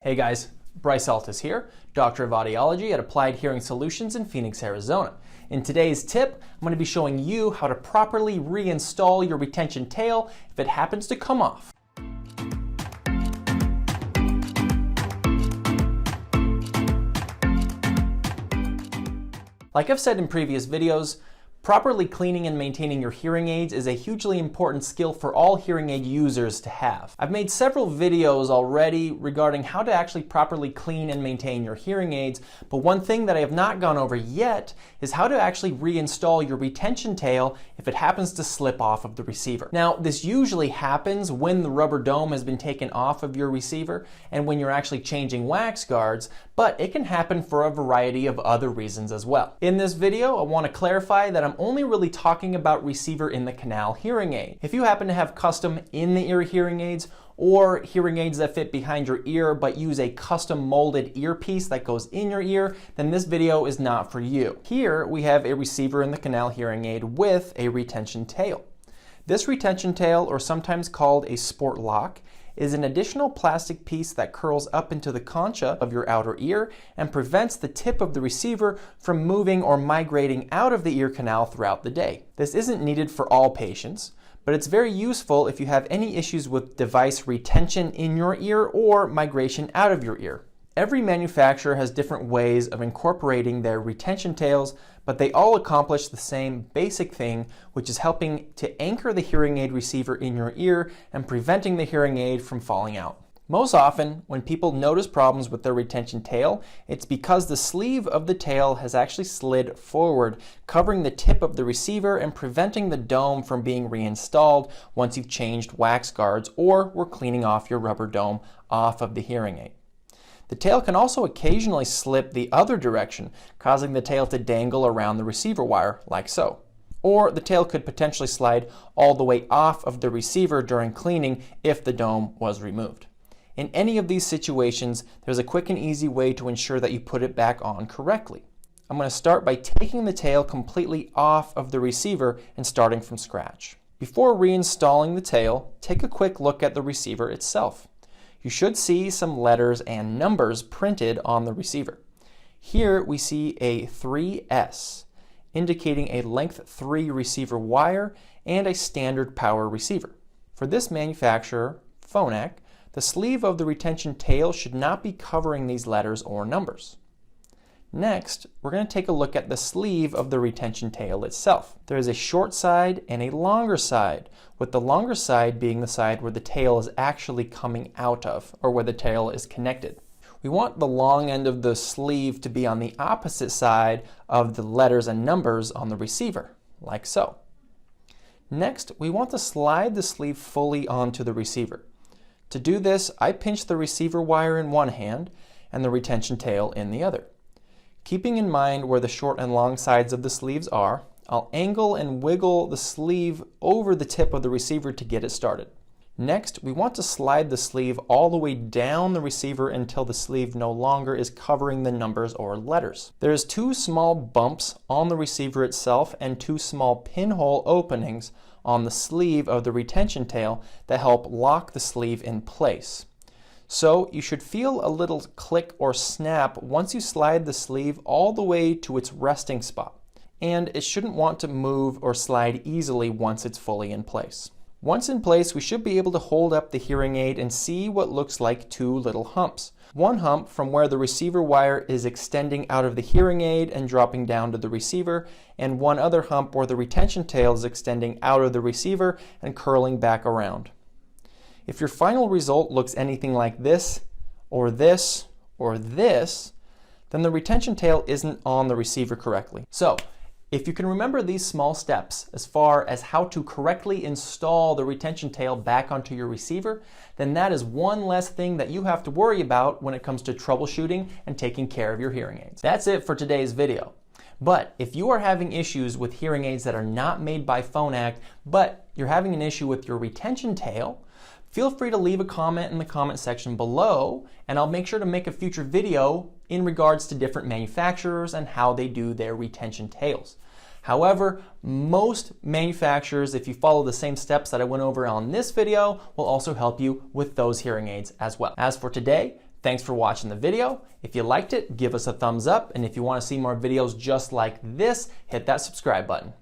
Hey guys, Bryce Altus here, Doctor of Audiology at Applied Hearing Solutions in Phoenix, Arizona. In today's tip, I'm going to be showing you how to properly reinstall your retention tail if it happens to come off. Like I've said in previous videos, properly cleaning and maintaining your hearing aids is a hugely important skill for all hearing aid users to have. I've made several videos already regarding how to actually properly clean and maintain your hearing aids, but one thing that I have not gone over yet is how to actually reinstall your retention tail if it happens to slip off of the receiver. Now, this usually happens when the rubber dome has been taken off of your receiver and when you're actually changing wax guards, but it can happen for a variety of other reasons as well. In this video, I want to clarify that I'm only really talking about receiver in the canal hearing aid. If you happen to have custom in-the-ear hearing aids or hearing aids that fit behind your ear but use a custom molded earpiece that goes in your ear, then this video is not for you. Here we have a receiver in the canal hearing aid with a retention tail. This retention tail, or sometimes called a sport lock, is an additional plastic piece that curls up into the concha of your outer ear and prevents the tip of the receiver from moving or migrating out of the ear canal throughout the day. This isn't needed for all patients, but it's very useful if you have any issues with device retention in your ear or migration out of your ear. Every manufacturer has different ways of incorporating their retention tails, but they all accomplish the same basic thing, which is helping to anchor the hearing aid receiver in your ear and preventing the hearing aid from falling out. Most often, when people notice problems with their retention tail, it's because the sleeve of the tail has actually slid forward, covering the tip of the receiver and preventing the dome from being reinstalled once you've changed wax guards or were cleaning off your rubber dome off of the hearing aid. The tail can also occasionally slip the other direction, causing the tail to dangle around the receiver wire, like so. Or the tail could potentially slide all the way off of the receiver during cleaning if the dome was removed. In any of these situations, there's a quick and easy way to ensure that you put it back on correctly. I'm going to start by taking the tail completely off of the receiver and starting from scratch. Before reinstalling the tail, take a quick look at the receiver itself. You should see some letters and numbers printed on the receiver. Here we see a 3S, indicating a length 3 receiver wire and a standard power receiver. For this manufacturer, Phonak, the sleeve of the retention tail should not be covering these letters or numbers. Next, we're going to take a look at the sleeve of the retention tail itself. There is a short side and a longer side, with the longer side being the side where the tail is actually coming out of, or where the tail is connected. We want the long end of the sleeve to be on the opposite side of the letters and numbers on the receiver, like so. Next, we want to slide the sleeve fully onto the receiver. To do this, I pinch the receiver wire in one hand and the retention tail in the other. Keeping in mind where the short and long sides of the sleeves are, I'll angle and wiggle the sleeve over the tip of the receiver to get it started. Next, we want to slide the sleeve all the way down the receiver until the sleeve no longer is covering the numbers or letters. There's 2 small bumps on the receiver itself and 2 small pinhole openings on the sleeve of the retention tail that help lock the sleeve in place. So you should feel a little click or snap once you slide the sleeve all the way to its resting spot, and it shouldn't want to move or slide easily once it's fully in place. Once in place, we should be able to hold up the hearing aid and see what looks like 2 little humps. One hump from where the receiver wire is extending out of the hearing aid and dropping down to the receiver, and one other hump where the retention tail is extending out of the receiver and curling back around. If your final result looks anything like this, or this, or this, then the retention tail isn't on the receiver correctly. So, if you can remember these small steps as far as how to correctly install the retention tail back onto your receiver, then that is one less thing that you have to worry about when it comes to troubleshooting and taking care of your hearing aids. That's it for today's video. But if you are having issues with hearing aids that are not made by Phonak, but you're having an issue with your retention tail, feel free to leave a comment in the comment section below, and I'll make sure to make a future video in regards to different manufacturers and how they do their retention tails. However, most manufacturers, if you follow the same steps that I went over on this video, will also help you with those hearing aids as well. As for today, Thanks for watching the video. If you liked it, give us a thumbs up, and if you want to see more videos just like this, hit that subscribe button.